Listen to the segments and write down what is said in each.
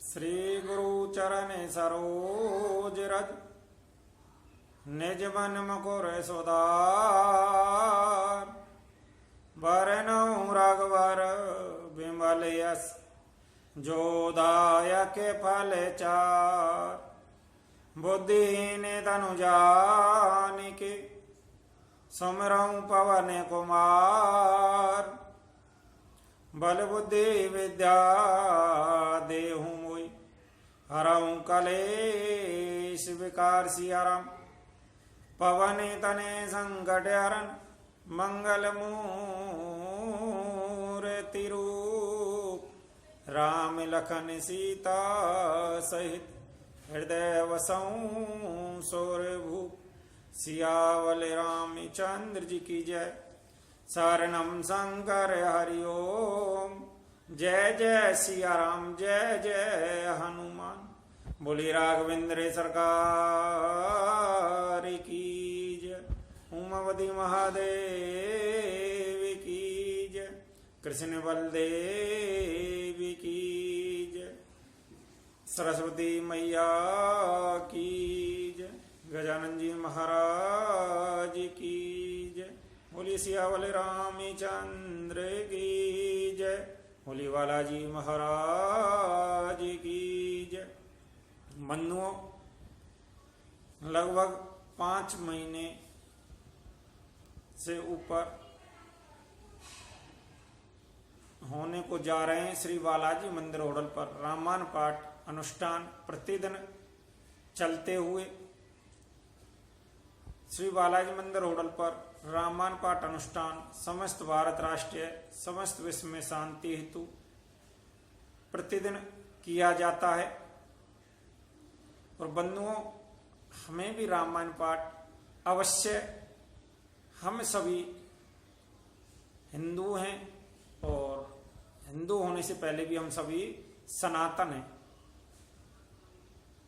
श्री गुरु चरण सरोज रज निज मन मुकुर सुधार बरनौ रघुवर बिमल यस जो दायक फल चार बुद्धिहीन तनु जानिके सुमिरौ पवन कुमार बल बुद्धि विद्या देहु मोई हरऊ कलेश विकार सियाराम पवन तने संकट हरन मंगल मूर्ति रूप राम लखन सीता सहित हृदय वसौ सूर्यभूप सियावल रामचंद्र जी की जय। शरणम शंकर हरिओम जय जय सिया राम जय जय हनुमान बोली राघवेंद्र सरकार की जय। उमावती महादेव की जय। कृष्ण बलदेव की जय। सरस्वती मैया की जय। गजानन जी महाराज की जय। बोली सियावल रामचंद्र की जय। बोली बालाजी महाराज की जय। बंधुओं, लगभग 5 महीने से ऊपर होने को जा रहे हैं श्री बालाजी मंदिर होटल पर रामायण पाठ अनुष्ठान प्रतिदिन चलते हुए। श्री बालाजी मंदिर होटल पर रामायण पाठ अनुष्ठान समस्त भारत राष्ट्रीय समस्त विश्व में शांति हेतु प्रतिदिन किया जाता है। और बंधुओं, हमें भी रामायण पाठ अवश्य, हम सभी हिंदू हैं और हिंदू होने से पहले भी हम सभी सनातन हैं।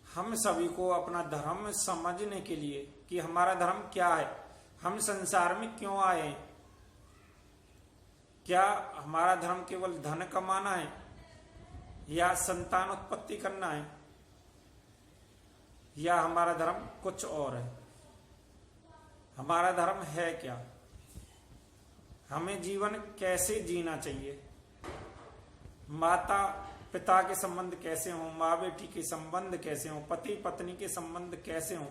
हम सभी को अपना धर्म समझने के लिए कि हमारा धर्म क्या है, हम संसार में क्यों आए हैं, क्या हमारा धर्म केवल धन कमाना है या संतान उत्पत्ति करना है, या हमारा धर्म कुछ और है। हमारा धर्म है क्या, हमें जीवन कैसे जीना चाहिए, माता पिता के संबंध कैसे हों, माँ बेटी के संबंध कैसे हों, पति पत्नी के संबंध कैसे हों,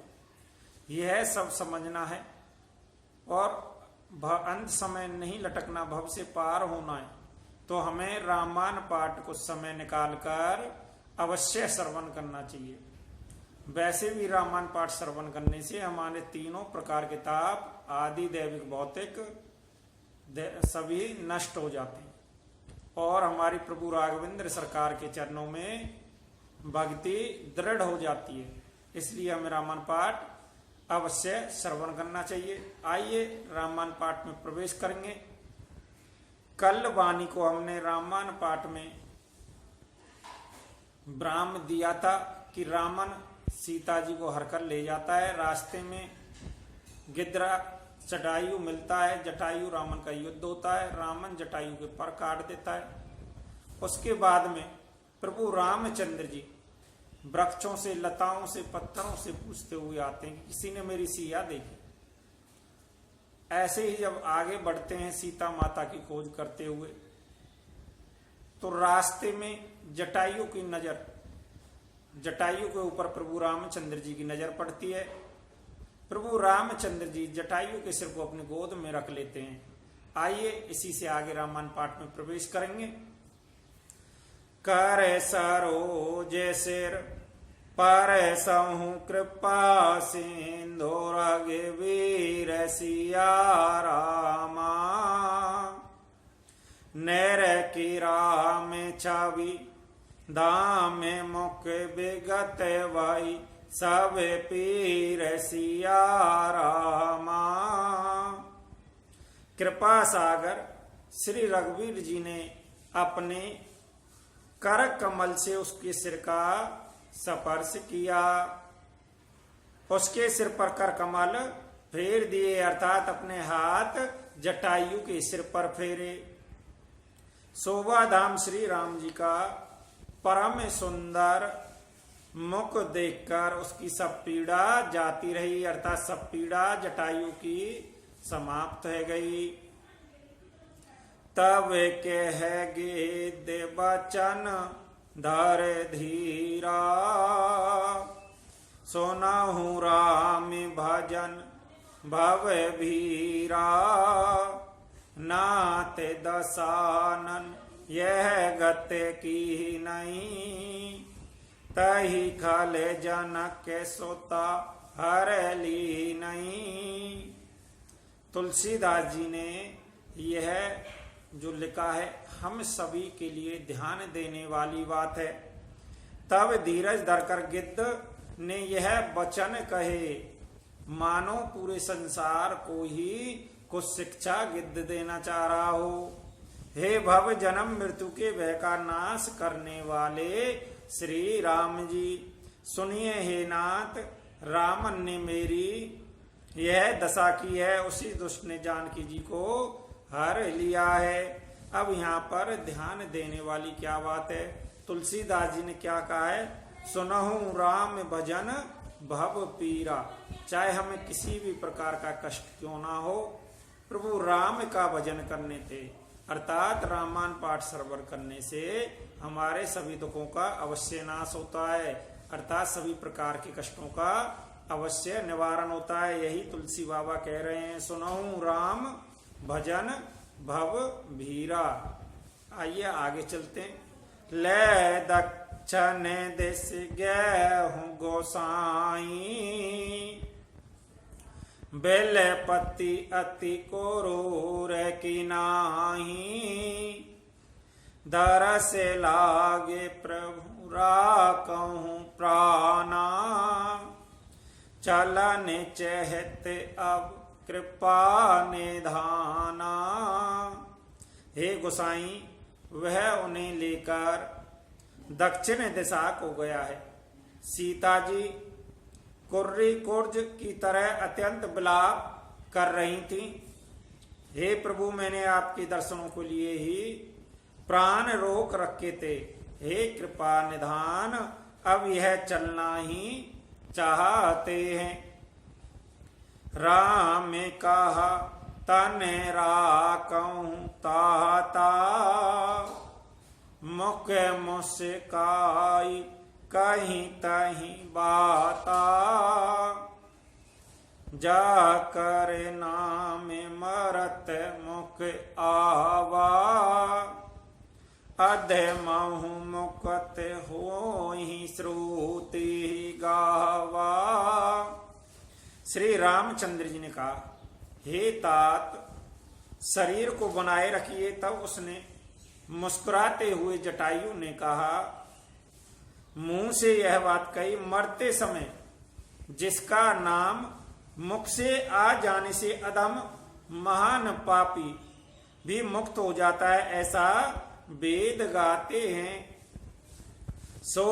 यह सब समझना है। और अंत समय नहीं लटकना, भव से पार होना है। तो हमें रामायण पाठ को समय निकालकर अवश्य श्रवण करना चाहिए। वैसे भी रामायण पाठ श्रवण करने से हमारे तीनों प्रकार के ताप आदि दैविक भौतिक सभी नष्ट हो जाते हैं और हमारी प्रभु राघवेंद्र सरकार के चरणों में भक्ति दृढ़ हो जाती है। इसलिए हमें रामायण पाठ अवश्य श्रवण करना चाहिए। आइए रामायण पाठ में प्रवेश करेंगे। कल वाणी को हमने रामायण पाठ में ब्राह्म दिया था कि रावण सीता जी को हरकर ले जाता है। रास्ते में गिद्रा जटायु मिलता है, जटायु रावण का युद्ध होता है, रावण जटायु के पर काट देता है। उसके बाद में प्रभु रामचंद्र जी वृक्षों से, लताओं से, पत्थरों से पूछते हुए आते हैं कि किसी ने मेरी सिया देखी। ऐसे ही जब आगे बढ़ते हैं सीता माता की खोज करते हुए, तो रास्ते में जटायु की नजर, जटायु के ऊपर प्रभु रामचंद्र जी की नजर पड़ती है। प्रभु रामचंद्र जी जटायु के सिर को अपनी गोद में रख लेते हैं। आइए इसी से आगे रामायण पाठ में प्रवेश करेंगे। कर सरोज सिर पर सहु कृपा सिंधु रघुवीर सिया रामा नैर की राम छवि दाम मुख विगत वही सब पीर सिया रामा। कृपा सागर श्री रघुवीर जी ने अपने कर कमल से उसके सिर का स्पर्श किया, उसके सिर पर कर कमल फेर दिए, अर्थात अपने हाथ जटायु के सिर पर फेरे। शोभा धाम श्री राम जी का परम सुंदर मुख देखकर उसकी सब पीड़ा जाती रही, अर्थात सब पीड़ा जटायु की समाप्त हो गई। तब कहेगे देवचन धर धीरा, सुनहु राम भजन भव भीरा, नाते दसानन यह गत की नहीं, तही खल जनक के सोता हर ली नहीं। तुलसीदास जी ने यह जो लिखा है हम सभी के लिए ध्यान देने वाली बात है। तब धीरज धरकर गिद्ध ने यह वचन कहे, मानो पूरे संसार को ही कुछ शिक्षा गिद्ध देना चाह रहा हो। हे भव जन्म मृत्यु के भय का नाश करने वाले श्री राम जी, सुनिए हे नाथ, रामन ने मेरी यह दशा की है, उसी दुष्ट ने जानकी जी को हर लिया है। अब यहाँ पर ध्यान देने वाली क्या बात है, तुलसीदास जी ने क्या कहा है, सुनहु राम भजन भव पीरा। चाहे हमें किसी भी प्रकार का कष्ट क्यों ना हो, प्रभु राम का भजन करने थे, अर्थात रामायण पाठ श्रवण करने से हमारे सभी दुखों का अवश्य नाश होता है, अर्थात सभी प्रकार के कष्टों का अवश्य निवारण होता है। यही तुलसी बाबा कह रहे हैं, सुनहु राम भजन भव भीरा। आइए आगे चलते हैं। ले दक्षिण देश गेहूं गोसाई, बेलपति अति कोरूर की नाही, दरस लागे प्रभु राकहूं प्राणा, चलन चहत अब कृपा निधाना। हे गोसाई, वह उन्हें लेकर दक्षिण दिशा को गया है। सीता जी कुर्री कुर्ज की तरह अत्यंत विलाप कर रही थी। हे प्रभु, मैंने आपके दर्शनों को लिए ही प्राण रोक रखे थे। हे कृपा निधान, अब यह चलना ही चाहते हैं। राम कहा तन राकहूं ताता, मुख मुस्काई कहीं तहीं बाता, जाकर नाम मरत मुख आवा, अधमहु मुकत होहि श्रुति गावा। श्री रामचंद्र जी ने कहा, हे तात, शरीर को बनाए रखिए। तब उसने मुस्कुराते हुए जटायु ने कहा, मुंह से यह बात कही, मरते समय जिसका नाम मुख से आ जाने से अधम महान पापी भी मुक्त हो जाता है, ऐसा वेद गाते हैं। सो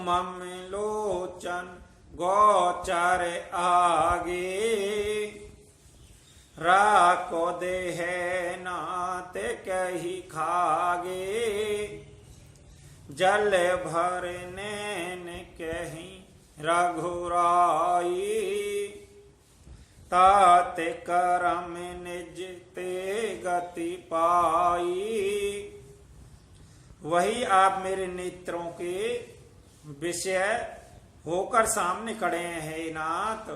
मम लोचन गोचर आगे, राको देह नाते कही खागे, जल भरने कहीं रघुराई, ताते करम निज ते गति पाई। वही आप मेरे नेत्रों के विषय होकर सामने खड़े हैं नाथ।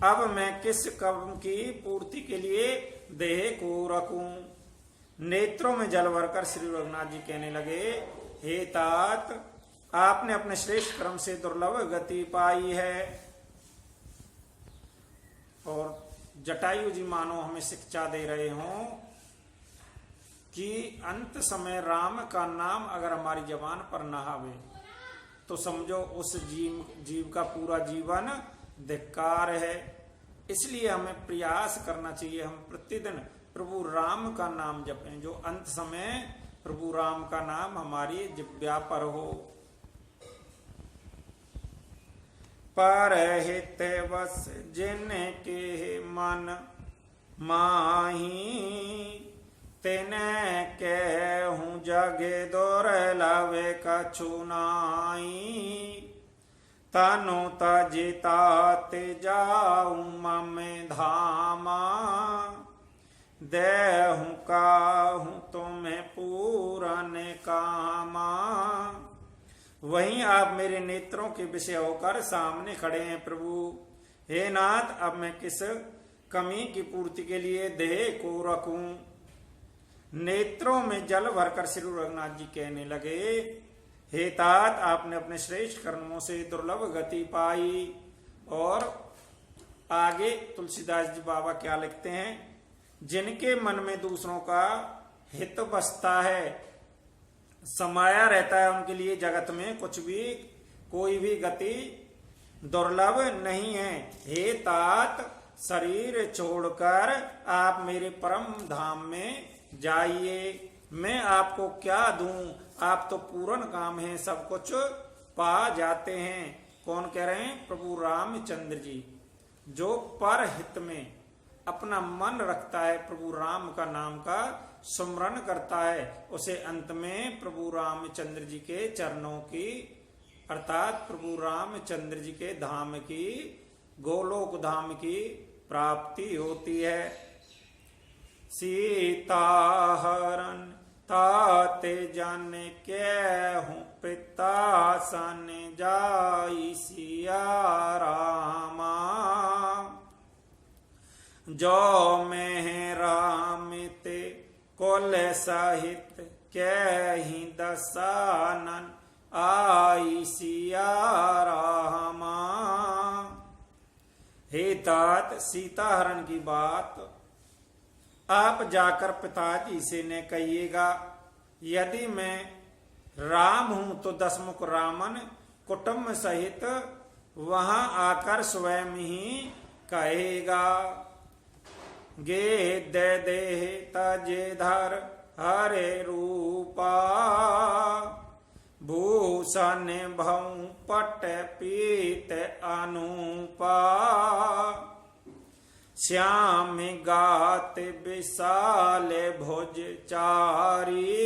अब मैं किस कर्म की पूर्ति के लिए देह को रखूं। नेत्रों में जल भरकर श्री रघुनाथ जी कहने लगे, हे तात, आपने अपने श्रेष्ठ कर्म से दुर्लभ गति पाई है। और जटायु जी मानो हमें शिक्षा दे रहे हों कि अंत समय राम का नाम अगर हमारी जबान पर न आवे तो समझो उस जीव का पूरा जीवन धिक्कार है। इसलिए हमें प्रयास करना चाहिए, हम प्रतिदिन प्रभु राम का नाम जपें, जो अंत समय प्रभु राम का नाम हमारी जिह्वा पर हो। परहित वस जिनके मन माही, तिने कहूं जग दुर्लभ वे कछु नाई, तनु तजितात जाऊं ममे धामा, देहूं काहूं तुम्हें पूरन कामा। वहीं आप मेरे नेत्रों के विषय होकर सामने खड़े हैं प्रभु। हे नाथ, अब मैं किस कमी की पूर्ति के लिए देह को रखूं। नेत्रों में जल भरकर श्री रघुनाथ जी कहने लगे, हे तात, आपने अपने श्रेष्ठ कर्मों से दुर्लभ गति पाई। और आगे तुलसीदास जी बाबा क्या लिखते हैं, जिनके मन में दूसरों का हित बसता है, समाया रहता है, उनके लिए जगत में कुछ भी कोई भी गति दुर्लभ नहीं है। हे तात, शरीर छोड़कर आप मेरे परम धाम में जाइए। मैं आपको क्या दूं, आप तो पूर्ण काम है, सब कुछ पा जाते हैं। कौन कह रहे हैं? प्रभु रामचंद्र जी। जो पर हित में अपना मन रखता है, प्रभु राम का नाम का स्मरण करता है, उसे अंत में प्रभु रामचंद्र जी के चरणों की अर्थात प्रभु रामचंद्र जी के धाम की, गोलोक धाम की प्राप्ति होती है। सीता हरण ताते जाने के हूँ, पिता सन जाई सिया रामा। जो मैं राम ते कुल सहित के ही दसानन, आई सिया रामा। हे तात, सीता हरण की बात आप जाकर पिताजी से न कहिएगा। यदि मैं राम हूं तो दशमुख रामन कुटुंब सहित वहां आकर स्वयं ही कहेगा। गे दे दे तजे धर हरे रूपा, भूषण भऊ पट पीत अनुपा। श्याम गात विशाल भुज चारी,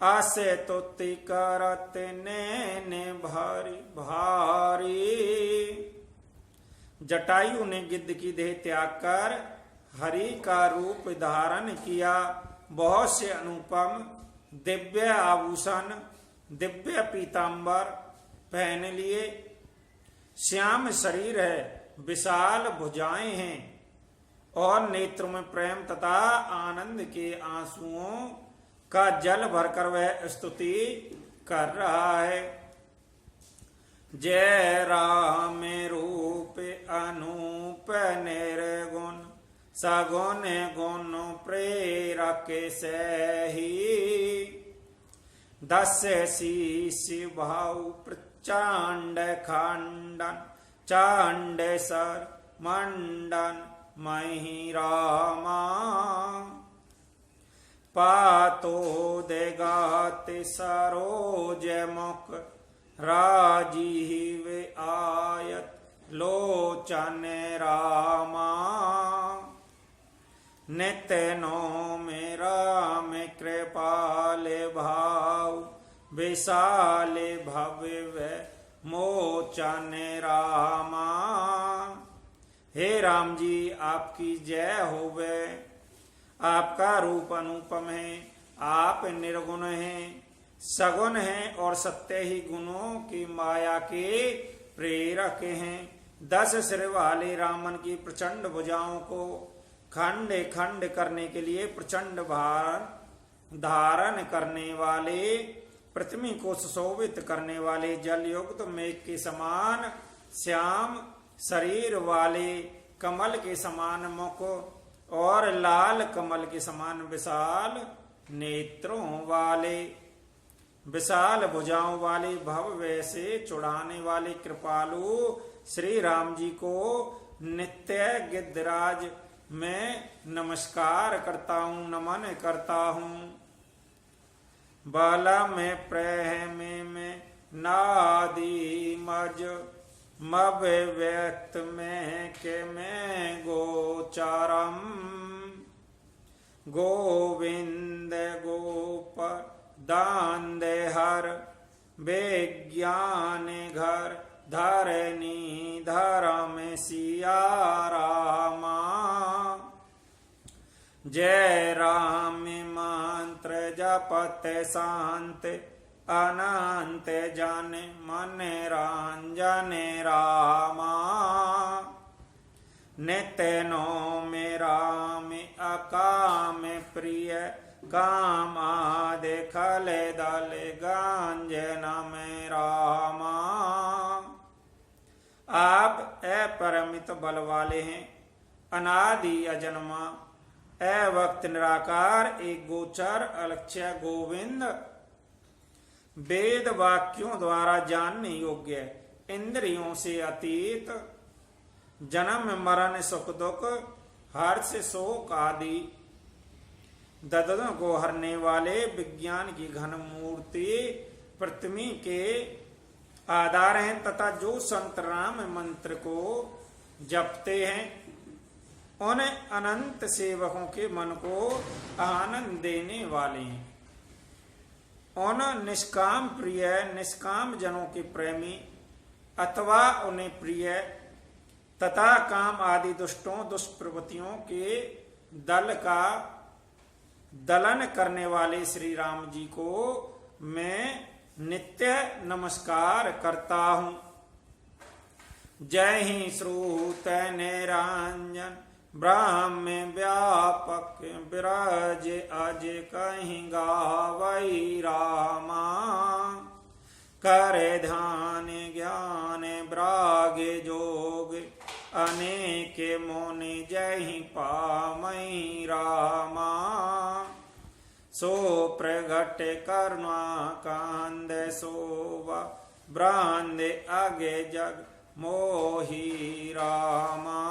आसे तुति करत नैन भारी भारी। जटायु ने गिद्ध की देह त्याग कर हरि का रूप धारण किया। बहुत से अनुपम दिव्य आभूषण, दिव्य पीतांबर पहन लिए। श्याम शरीर है, विशाल भुजाएं हैं और नेत्र में प्रेम तथा आनंद के आंसुओं का जल भरकर वह स्तुति कर रहा है। जय राम रूप अनूप निर्गुण, सगुण गुण प्रेरक सही। दस शीश भाव प्रचंड खंडन, चांडेसर मंडन मही रामा। पातो देगात सरोज मुख, राजीव आयत लोचन रामा। नित्य नो में राम कृपाल भाव, विशाल भव्य मोचन रामा। हे राम जी, आपकी जय होवे। आपका रूप अनुपम है, आप निर्गुण हैं, सगुण हैं और सत्य ही गुणों की माया के प्रेरक हैं। 10 सिर वाले रामन की प्रचंड भुजाओं को खंड खंड करने के लिए प्रचंड भार धारण करने वाले, पृथ्वी को सुशोभित करने वाले, जल युक्त मेघ के समान श्याम शरीर वाले, कमल के समान मुख और लाल कमल के समान विशाल नेत्रों वाले, विशाल भुजाओं वाले, भव्य से चुड़ाने वाले कृपालु श्री राम जी को नित्य गिद्धराज मैं नमस्कार करता हूँ, नमन करता हूँ। बाला में प्रेम में नादी मज, मब व्यक्त में के में गोचारम। गोविंद गोप दान दे हर विज्ञान घर धरनी धर्म सिया रामा। जय राम मंत्र जपत शांत अनंत जन मन रंजन रामा। नित्य नौम राम अकाम प्रिय काम आदि खल दल गांजनम रामा। आप अपरिमित बल वाले हैं, अनादि अजन्मा, अवक्त निराकार, एक गोचर अलक्ष्य गोविंद, वेद वाक्यों द्वारा जानने योग्य, इंद्रियों से अतीत, जन्म मरण सुख दुख हर्ष शोक आदि ददों को हरने वाले, विज्ञान की घन मूर्ति पृथ्वी के आधार हैं तथा जो संत राम मंत्र को जपते हैं उन अनंत सेवकों के मन को आनंद देने वाले हैं। उन निष्काम प्रिय निष्काम जनों के प्रेमी अथवा उन्हें प्रिय तथा काम आदि दुष्टों दुष्प्रवृत्तियों के दल का दलन करने वाले श्री राम जी को मैं नित्य नमस्कार करता हूं। जय ही श्रुत निरंजन ब्रह्म व्यापक विराज अज कहीं गावई रामा। करे ध्यान ज्ञान ब्राग जोग अनेक मोनि जय ही पामई रामा। सो प्रगट करुणा कांद सोवा ब्रांद आगे जग मोही रामा।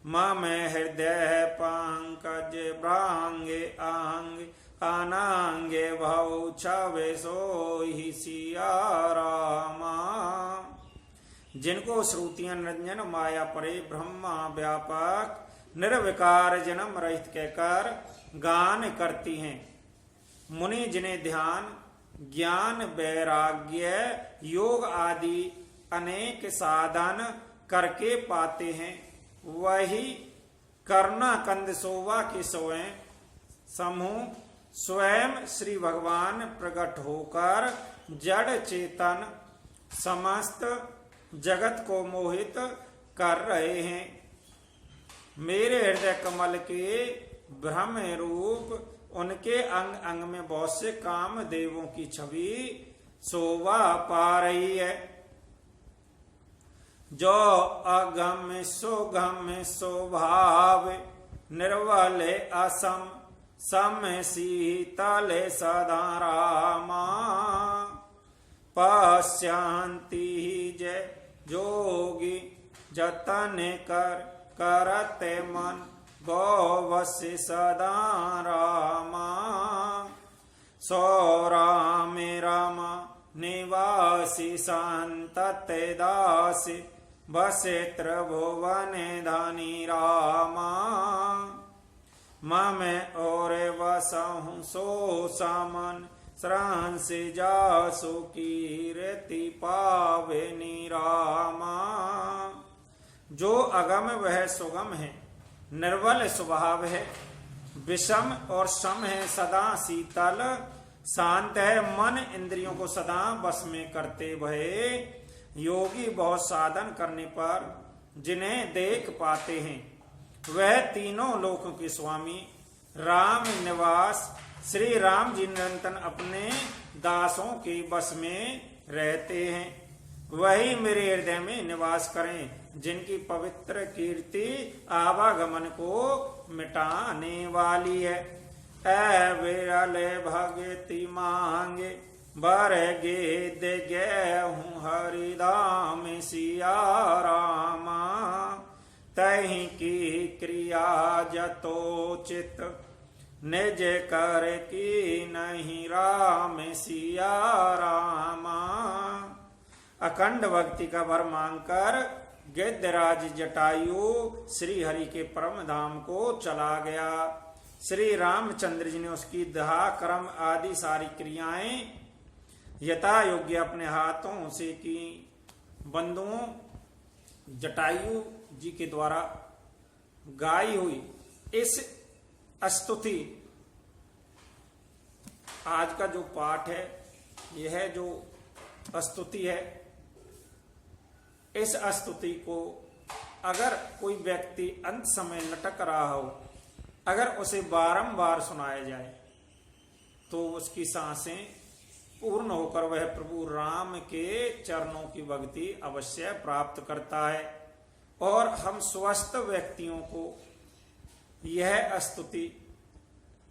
मम हृदय पंकज ब्रांगे आंग अनांगे भव छवे सोहि सिया रामा। जिनको श्रुतियां निरंजन माया परे ब्रह्मा व्यापक निर्विकार जन्म रहित कहकर गान करती हैं, मुनि जिन्हें ध्यान ज्ञान वैराग्य योग आदि अनेक साधन करके पाते हैं, वही करुणा कंद सोवा के स्वयं समूह स्वयं श्री भगवान प्रकट होकर जड़ चेतन समस्त जगत को मोहित कर रहे हैं। मेरे हृदय कमल के ब्रह्म रूप उनके अंग अंग में बहुत से काम देवों की छवि शोभा पा रही है। जो अगम सुगम स्वभाव निर्वल असम सम शीतल सदा रामा। पश्यांति जय जोगी जतन कर करते मन गौवश सदा रामा। सो राम रामा निवासी संतते दासी बसे त्रिभुवन धनी रामा। मम और वसहु सो समन श्रान से जासु कीर्ति पावे रामा। जो अगम वह सुगम है, निर्बल स्वभाव है, विषम और सम है, सदा शीतल शांत है, मन इंद्रियों को सदा बस में करते भये योगी बहुत साधन करने पर जिन्हें देख पाते हैं, वह तीनों लोकों के स्वामी राम निवास श्री राम जी निरंतर अपने दासों के बस में रहते हैं। वही मेरे हृदय में निवास करें, जिनकी पवित्र कीर्ति आवागमन को मिटाने वाली है। विरल भगति मांगे बर गेद गेहूँ हरिदाम सिया रामा। तही की क्रिया जतोचित निज कर की नहीं राम सिया रामा। अखंड भक्ति का वर मांगकर गिद्धराज जटायु श्री हरि के परम धाम को चला गया। श्री रामचंद्र जी ने उसकी दाह कर्म आदि सारी क्रियाएं यथा योग्य अपने हाथों से की। बंधुओं, जटायु जी के द्वारा गाई हुई इस स्तुति, आज का जो पाठ है, यह जो स्तुति है, इस स्तुति को अगर कोई व्यक्ति अंत समय लटक रहा हो, अगर उसे बारंबार सुनाया जाए तो उसकी सांसें पूर्ण होकर वह प्रभु राम के चरणों की भक्ति अवश्य प्राप्त करता है। और हम स्वस्थ व्यक्तियों को यह स्तुति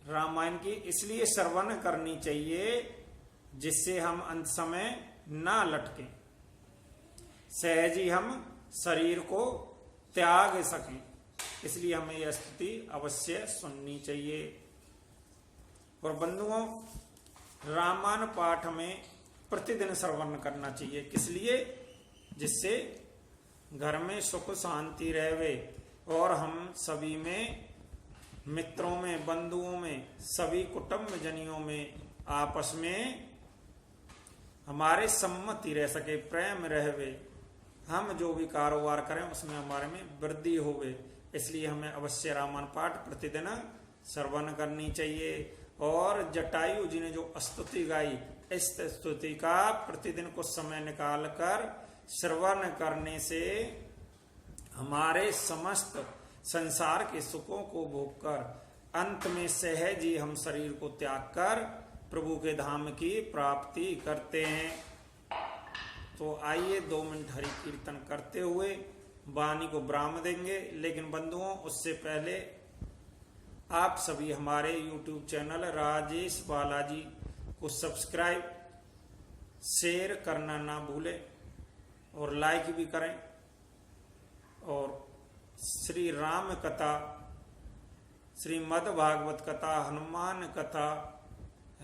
रामायण की इसलिए श्रवण करनी चाहिए जिससे हम अंत समय ना लटके, सहज ही हम शरीर को त्याग सकें। इसलिए हमें यह स्तुति अवश्य सुननी चाहिए। और बंधुओं, रामायण पाठ में प्रतिदिन श्रवण करना चाहिए। किस लिए? जिससे घर में सुख शांति रहे और हम सभी में, मित्रों में, बंधुओं में, सभी कुटुंब जनियों में आपस में हमारे सम्मति रह सके, प्रेम रहे, हम जो भी कारोबार करें उसमें हमारे में वृद्धि होवे। इसलिए हमें अवश्य रामायण पाठ प्रतिदिन श्रवण करनी चाहिए। और जटायु जी ने जो स्तुति गाई, इस स्तुति का प्रतिदिन कुछ समय निकालकर श्रवण करने से हमारे समस्त संसार के सुखों को भोगकर अंत में सहज ही हम शरीर को त्याग कर प्रभु के धाम की प्राप्ति करते हैं। तो आइए 2 मिनट हरि कीर्तन करते हुए वाणी को विराम देंगे। लेकिन बंधुओं, उससे पहले आप सभी हमारे YouTube चैनल राजेश बालाजी को सब्सक्राइब, शेयर करना ना भूलें और लाइक भी करें। और श्री राम कथा, श्रीमद् भागवत कथा, हनुमान कथा,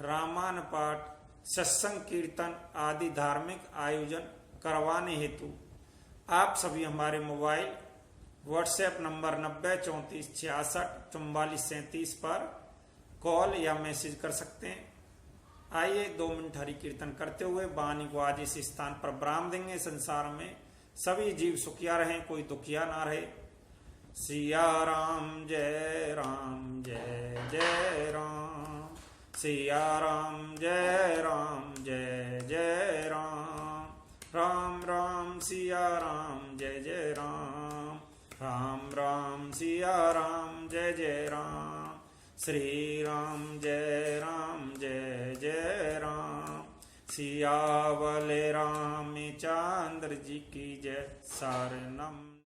रामायण पाठ, सत्संग कीर्तन आदि धार्मिक आयोजन करवाने हेतु आप सभी हमारे मोबाइल व्हाट्सएप नंबर 9034664437 पर कॉल या मैसेज कर सकते हैं। आइए 2 मिनट हरि कीर्तन करते हुए वाणी को आज इस स्थान पर विराम देंगे। संसार में सभी जीव सुखिया रहें, कोई दुखिया ना रहे। सिया राम जय राम जय जय राम, सिया राम जय राम जय जय राम, राम राम सिया राम जय जय राम, राम राम सिया राम जय जय राम, श्री राम जय जय राम, सियावल रामचंद्र जी की जय। सारणम।